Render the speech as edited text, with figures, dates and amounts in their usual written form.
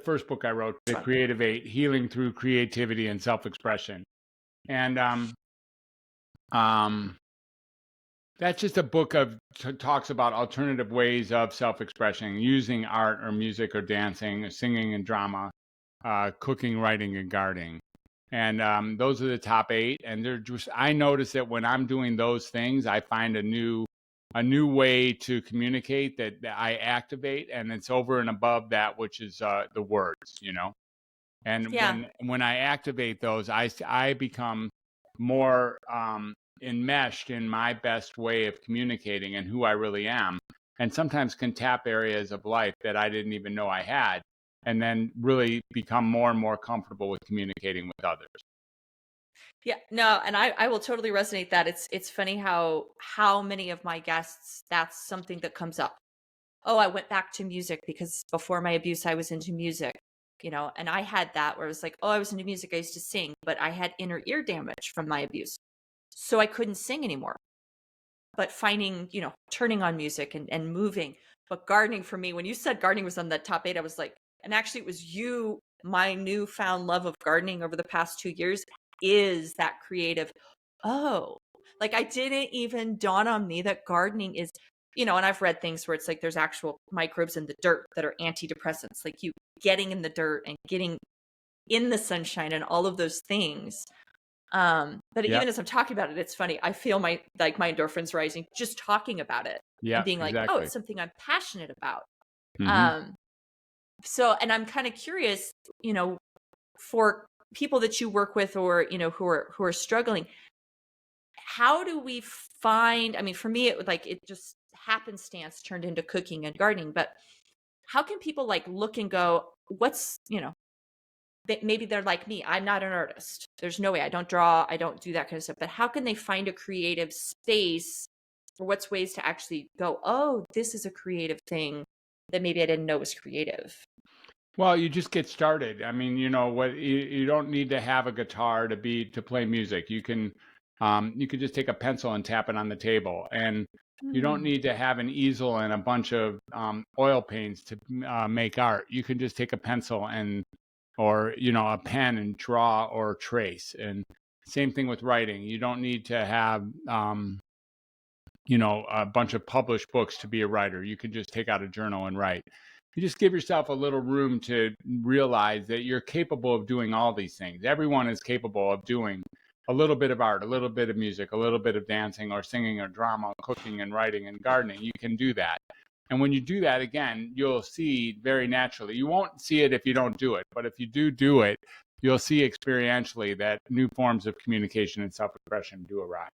first book I wrote, The Creative Eight: Healing Through Creativity and Self-Expression. And that's just a book of talks about alternative ways of self-expression, using art or music or dancing, singing and drama, cooking, writing, and gardening. And those are the top 8. And they're just, I notice that when I'm doing those things, I find a new way to communicate that I activate, and it's over and above that, which is the words, And when I activate those, I become more enmeshed in my best way of communicating and who I really am, and sometimes can tap areas of life that I didn't even know I had, and then really become more and more comfortable with communicating with others. Yeah, no, and I will totally resonate that. It's funny how many of my guests, that's something that comes up. Oh, I went back to music because before my abuse, I was into music, and I had that where it was like, oh, I was into music, I used to sing, but I had inner ear damage from my abuse. So I couldn't sing anymore. But finding, turning on music and moving. But gardening for me, when you said gardening was on the top 8, I was like, and actually it was you, my newfound love of gardening over the past 2 years is that creative. Oh, like I didn't even dawn on me that gardening is, and I've read things where it's like there's actual microbes in the dirt that are antidepressants, like you getting in the dirt and getting in the sunshine and all of those things. But even as I'm talking about it, it's funny. I feel my endorphins rising just talking about it and being like, oh, it's something I'm passionate about. So, and I'm kind of curious, for people that you work with or, who are struggling, how do we find, I mean, for me, it just happenstance turned into cooking and gardening, but how can people look and go, what's, maybe they're like me, I'm not an artist. There's no way, I don't draw, I don't do that kind of stuff. But how can they find a creative space, or what's ways to actually go, oh, this is a creative thing that maybe I didn't know was creative? Well, you just get started. I mean, you don't need to have a guitar to play music. You can just take a pencil and tap it on the table, and you don't need to have an easel and a bunch of oil paints to make art. You can just take a pencil or a pen and draw or trace. And same thing with writing. You don't need to have a bunch of published books to be a writer. You can just take out a journal and write. You just give yourself a little room to realize that you're capable of doing all these things. Everyone is capable of doing a little bit of art, a little bit of music, a little bit of dancing or singing or drama, cooking and writing and gardening. You can do that. And when you do that, again, you'll see very naturally. You won't see it if you don't do it. But if you do it, you'll see experientially that new forms of communication and self-expression do arise.